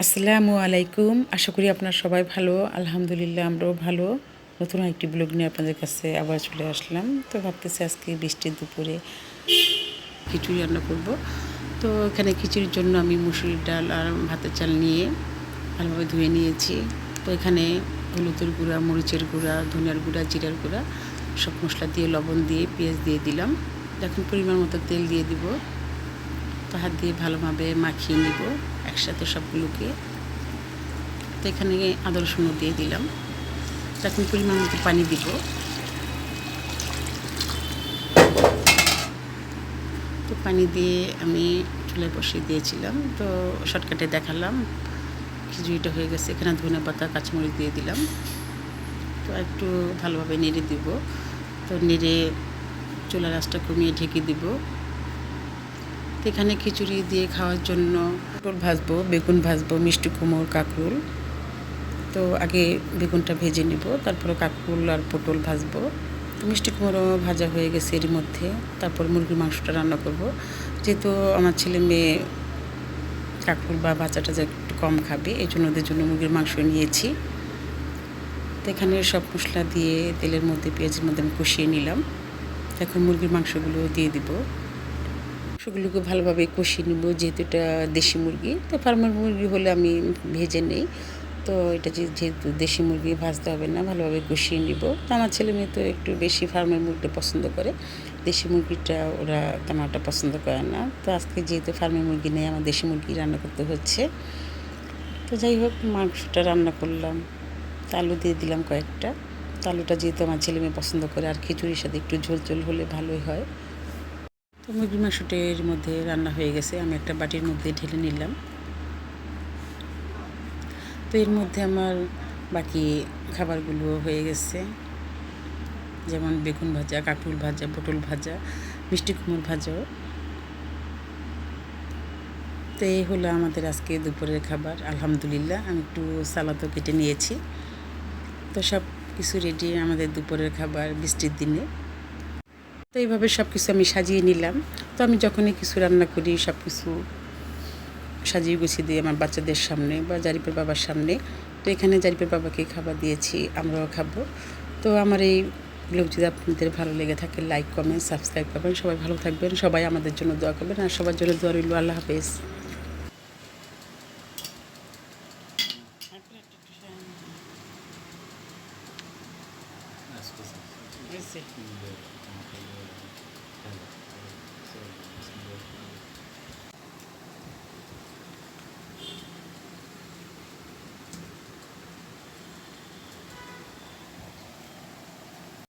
আসসালামু আলাইকুম। আশা করি আপনারা সবাই ভালো। আলহামদুলিল্লাহ আমরাও ভালো। নতুন একটি ব্লগ নিয়ে আপনাদের কাছে আবার চলে আসলাম। তো ভাবতেছি আজকে বৃষ্টির দুপুরে খিচুড়ি রান্না করব। তো এখানে খিচুড়ির জন্য আমি মুসুরির ডাল আর ভাতের চাল নিয়ে ভালোভাবে ধুয়ে নিয়েছি। তো এখানে হলুদের গুঁড়া, মরিচের গুঁড়া, ধনিয়ার গুঁড়া, জিরার গুঁড়া সব মশলা দিয়ে লবণ দিয়ে পেঁয়াজ দিয়ে দিলাম। এখন পরিমাণ মতো তেল দিয়ে দিব। তো হাত দিয়ে ভালোভাবে মাখিয়ে নিব একসাথে সবগুলোকে। তো এখানে আদা রসুনও দিয়ে দিলাম। এখন পরিমাণ মতো পানি দিব। তো পানি দিয়ে আমি চুলায় বসিয়ে দিয়েছিলাম। তো শর্টকাটে দেখালাম খিচুড়িটা হয়ে গেছে। এখানে ধনেপাতা, কাঁচামরিচ দিয়ে দিলাম। তো একটু ভালোভাবে নেড়ে দিব। তো নেড়ে চুলার আঁচটা কমিয়ে ঢেকে দিব। তো এখানে খিচুড়ি দিয়ে খাওয়ার জন্য পটল ভাজবো, বেগুন ভাজবো, মিষ্টি কুমড়ো, কাঁকরোল। তো আগে বেগুনটা ভেজে নেব, তারপরে কাঁকরোল আর পটল ভাজবো। তো মিষ্টি কুমড়ো ভাজা হয়ে গেছে এর মধ্যে। তারপর মুরগির মাংসটা রান্না করব। যেহেতু আমার ছেলে মেয়ে কাঁকরোল বা ভাজা টাজা একটু কম খাবে, এই জন্য ওদের জন্য মুরগির মাংস নিয়েছি। তো এখানে সব মশলা দিয়ে তেলের মধ্যে, পেঁয়াজের মধ্যে আমি কষিয়ে নিলাম। এখন মুরগির মাংসগুলো দিয়ে দিব। মাংসগুলোকে ভালোভাবে কষিয়ে নেব। যেহেতু এটা দেশি মুরগি, তো ফার্মের মুরগি হলে আমি ভেজে নেই। তো এটা যেহেতু দেশি মুরগি, ভাজতে হবে না, ভালোভাবে কষিয়ে নিব। তো আমার ছেলে মেয়ে তো একটু বেশি ফার্মের মুরগিটা পছন্দ করে, দেশি মুরগিটা ওরা তেমন একটা পছন্দ করে না। তো আজকে যেহেতু ফার্মের মুরগি নেই, আমার দেশি মুরগি রান্না করতে হচ্ছে। তো যাই হোক, মাংসটা রান্না করলাম। তো আলু দিয়ে দিলাম কয়েকটা। তো আলুটা যেহেতু আমার ছেলে মেয়ে পছন্দ করে, আর খিচুড়ির সাথে একটু ঝোল ঝোল হলে ভালোই হয়। তো মুরগির মাংসটা এর মধ্যে রান্না হয়ে গেছে। আমি একটা বাটির মধ্যে ঢেলে নিলাম। তো এর মধ্যে আমার বাকি খাবারগুলো হয়ে গেছে, যেমন বেগুন ভাজা, কাঁকরোল ভাজা, পটল ভাজা, মিষ্টি কুমড়ো ভাজাও। তো এই হলো আমাদের আজকে দুপুরের খাবার। আলহামদুলিল্লাহ আমি একটু সালাদও কেটে নিয়েছি। তো সব কিছু রেডি আমাদের দুপুরের খাবার বৃষ্টির দিনে। তো এইভাবে সব কিছু আমি সাজিয়ে নিলাম। তো আমি যখনই কিছু রান্না করি, সব কিছু সাজিয়ে গুছিয়ে দিই আমার বাচ্চাদের সামনে বা জারিফের বাবার সামনে। তো এখানে জারিফের বাবাকে খাবার দিয়েছি, আমরাও খাবো। তো আমার এই ব্লগ যদি আপনাদের ভালো লেগে থাকে, লাইক, কমেন্ট, সাবস্ক্রাইব করবেন। সবাই ভালো থাকবেন, সবাই আমাদের জন্য দোয়া করবেন, আর সবার জন্য দোয়া রইল। আল্লাহ হাফেজ।